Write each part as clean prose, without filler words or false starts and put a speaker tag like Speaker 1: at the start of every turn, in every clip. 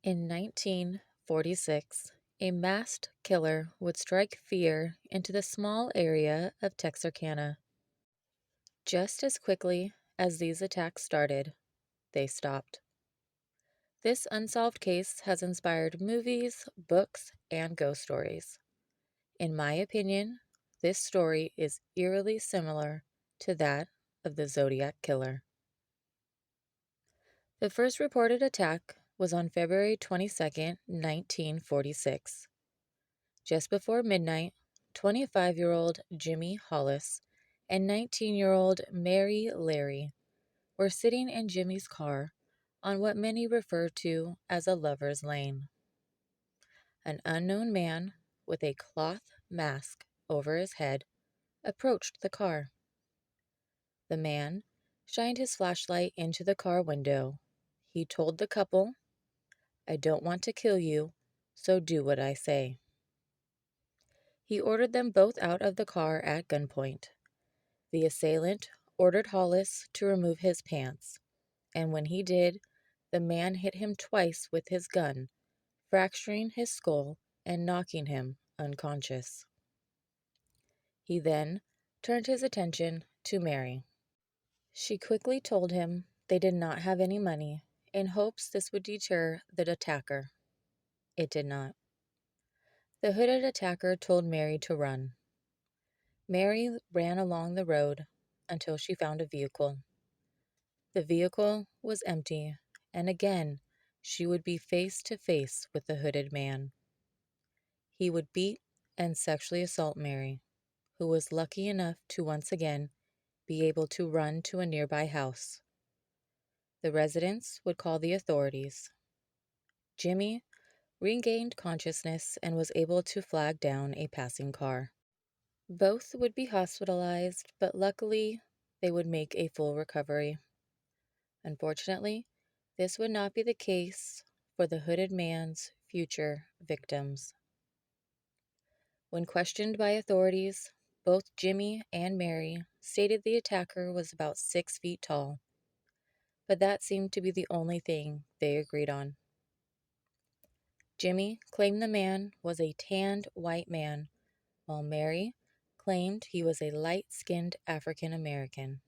Speaker 1: In 1946, a masked killer would strike fear into the small area of Texarkana. Just as quickly as these attacks started, they stopped. This unsolved case has inspired movies, books, and ghost stories. In my opinion, this story is eerily similar to that of the Zodiac Killer. The first reported attack was on February 22nd, 1946. Just before midnight, 25-year-old Jimmy Hollis and 19-year-old Mary Larry were sitting in Jimmy's car on what many refer to as a lover's lane. An unknown man with a cloth mask over his head approached the car. The man shined his flashlight into the car window. He told the couple, "I don't want to kill you, so do what I say." He ordered them both out of the car at gunpoint. The assailant ordered Hollis to remove his pants, and when he did, the man hit him twice with his gun, fracturing his skull and knocking him unconscious. He then turned his attention to Mary. She quickly told him they did not have any money, in hopes this would deter the attacker. It did not. The hooded attacker told Mary to run. Mary ran along the road until she found a vehicle. The vehicle was empty, and again she would be face to face with the hooded man. He would beat and sexually assault Mary, who was lucky enough to once again be able to run to a nearby house. The residents would call the authorities. Jimmy regained consciousness and was able to flag down a passing car. Both would be hospitalized, but luckily they would make a full recovery. Unfortunately, this would not be the case for the hooded man's future victims. When questioned by authorities, both Jimmy and Mary stated the attacker was about 6 feet tall, but that seemed to be the only thing they agreed on. Jimmy claimed the man was a tanned white man, while Mary claimed he was a light-skinned African American.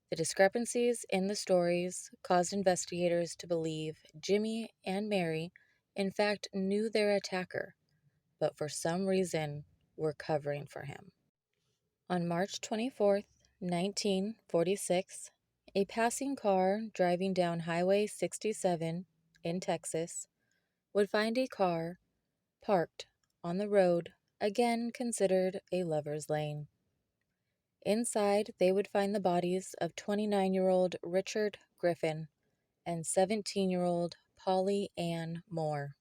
Speaker 1: The discrepancies in the stories caused investigators to believe Jimmy and Mary in fact knew their attacker, but for some reason were covering for him. On March 24th, 1946, a passing car driving down Highway 67 in Texas would find a car parked on the road, again considered a lover's lane. Inside, they would find the bodies of 29-year-old Richard Griffin and 17-year-old Polly Ann Moore.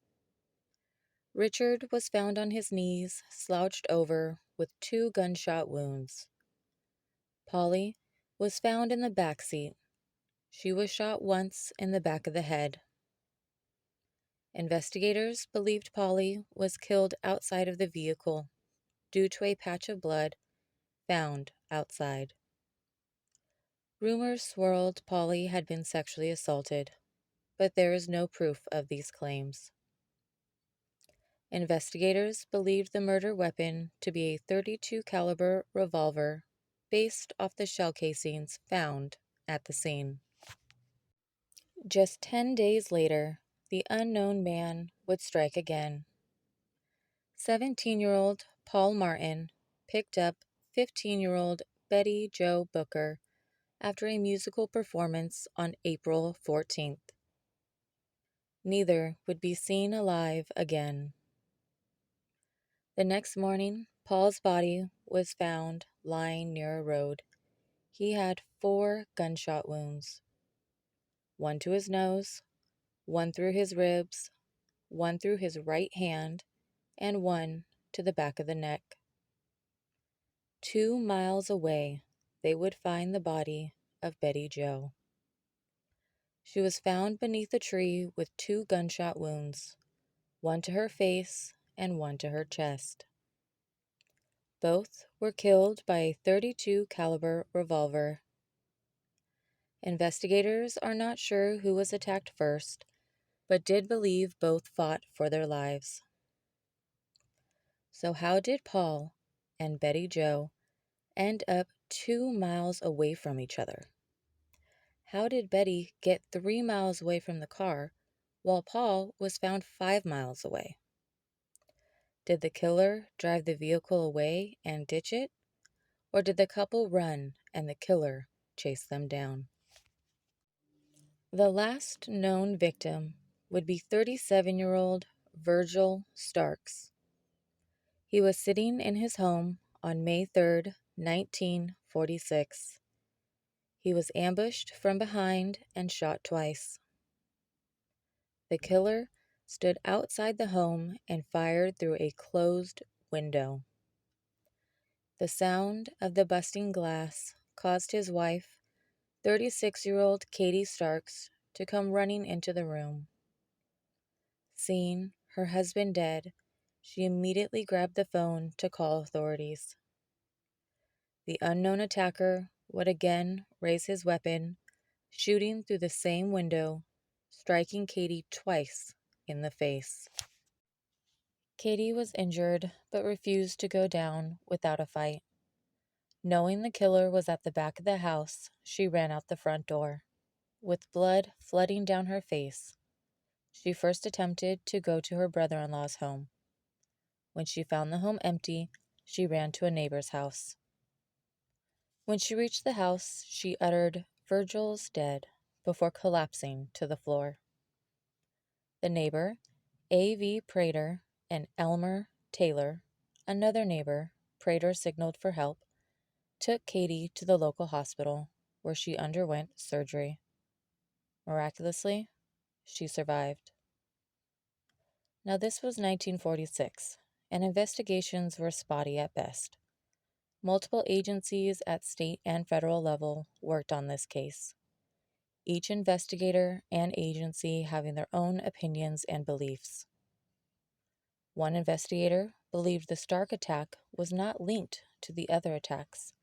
Speaker 1: Richard was found on his knees, slouched over, with 2 gunshot wounds. Polly was found in the back seat. She was shot once in the back of the head. Investigators believed Polly was killed outside of the vehicle due to a patch of blood found outside. Rumors swirled Polly had been sexually assaulted, but there is no proof of these claims. Investigators believed the murder weapon to be a .32 caliber revolver based off the shell casings found at the scene. Just 10 days later, the unknown man would strike again. 17-year-old Paul Martin picked up 15-year-old Betty Jo Booker after a musical performance on April 14th. Neither would be seen alive again. The next morning, Paul's body was found lying near a road. He had 4 gunshot wounds, 1 to his nose, 1 through his ribs, 1 through his right hand, and 1 to the back of the neck. 2 miles away, they would find the body of Betty Jo. She was found beneath a tree with 2 gunshot wounds, 1 to her face and 1 to her chest. Both were killed by a .32 caliber revolver. Investigators are not sure who was attacked first, but did believe both fought for their lives. So, how did Paul and Betty Jo end up 2 miles away from each other? How did Betty get 3 miles away from the car while Paul was found 5 miles away? Did the killer drive the vehicle away and ditch it? Or did the couple run and the killer chase them down? The last known victim would be 37-year-old Virgil Starks. He was sitting in his home on May 3rd, 1946. He was ambushed from behind and shot twice. The killer stood outside the home and fired through a closed window. The sound of the busting glass caused his wife, 36-year-old Katie Starks, to come running into the room. Seeing her husband dead, she immediately grabbed the phone to call authorities. The unknown attacker would again raise his weapon, shooting through the same window, striking Katie twice in the face. Katie was injured but refused to go down without a fight. Knowing the killer was at the back of the house, she ran out the front door. With blood flooding down her face, she first attempted to go to her brother-in-law's home. When she found the home empty, she ran to a neighbor's house. When she reached the house, she uttered, "Virgil's dead," before collapsing to the floor. The neighbor, A.V. Prater, and Elmer Taylor, another neighbor, Prater signaled for help, took Katie to the local hospital, where she underwent surgery. Miraculously, she survived. Now, this was 1946, and investigations were spotty at best. Multiple agencies at state and federal level worked on this case, each investigator and agency having their own opinions and beliefs. One investigator believed the Stark attack was not linked to the other attacks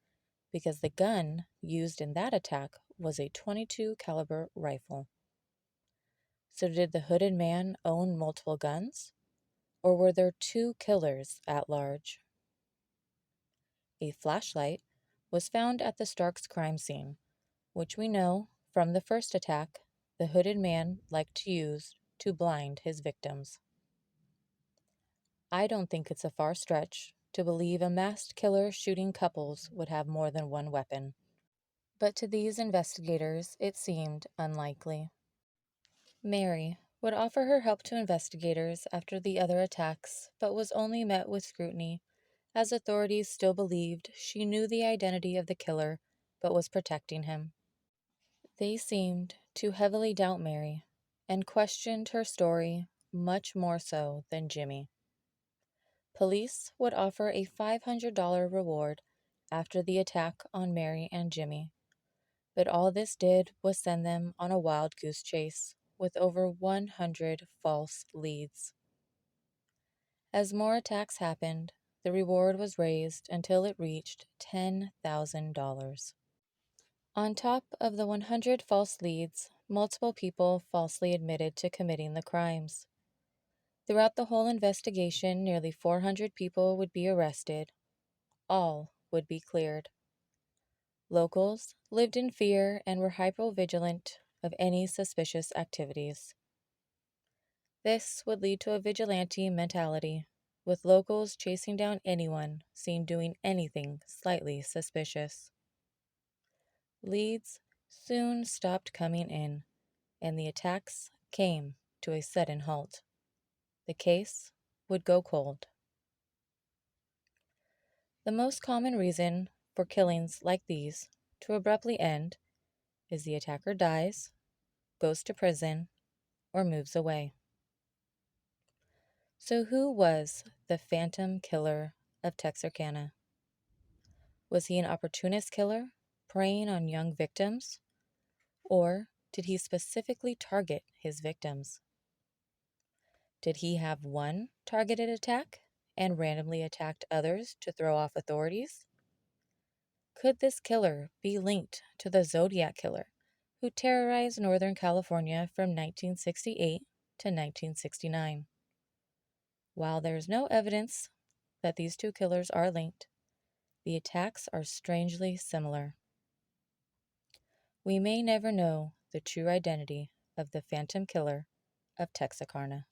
Speaker 1: because the gun used in that attack was a .22 caliber rifle. So did the hooded man own multiple guns, or were there two killers at large? A flashlight was found at the Starks' crime scene, which we know from the first attack the hooded man liked to use to blind his victims. I don't think it's a far stretch to believe a masked killer shooting couples would have more than one weapon. But to these investigators, it seemed unlikely. Mary would offer her help to investigators after the other attacks, but was only met with scrutiny, as authorities still believed she knew the identity of the killer but was protecting him. They seemed to heavily doubt Mary and questioned her story much more so than Jimmy. Police would offer a $500 reward after the attack on Mary and Jimmy, but all this did was send them on a wild goose chase with over 100 false leads. As more attacks happened, the reward was raised until it reached $10,000. On top of the 100 false leads, multiple people falsely admitted to committing the crimes. Throughout the whole investigation, nearly 400 people would be arrested. All would be cleared. Locals lived in fear and were hyper-vigilant of any suspicious activities. This would lead to a vigilante mentality, with locals chasing down anyone seen doing anything slightly suspicious. Leads soon stopped coming in, and the attacks came to a sudden halt. The case would go cold. The most common reason for killings like these to abruptly end is the attacker dies, goes to prison, or moves away. So who was the Phantom Killer of Texarkana? Was he an opportunist killer preying on young victims? Or did he specifically target his victims? Did he have one targeted attack and randomly attacked others to throw off authorities? Could this killer be linked to the Zodiac Killer, who terrorized Northern California from 1968 to 1969. While there is no evidence that these two killers are linked, the attacks are strangely similar. We may never know the true identity of the Phantom Killer of Texarkana.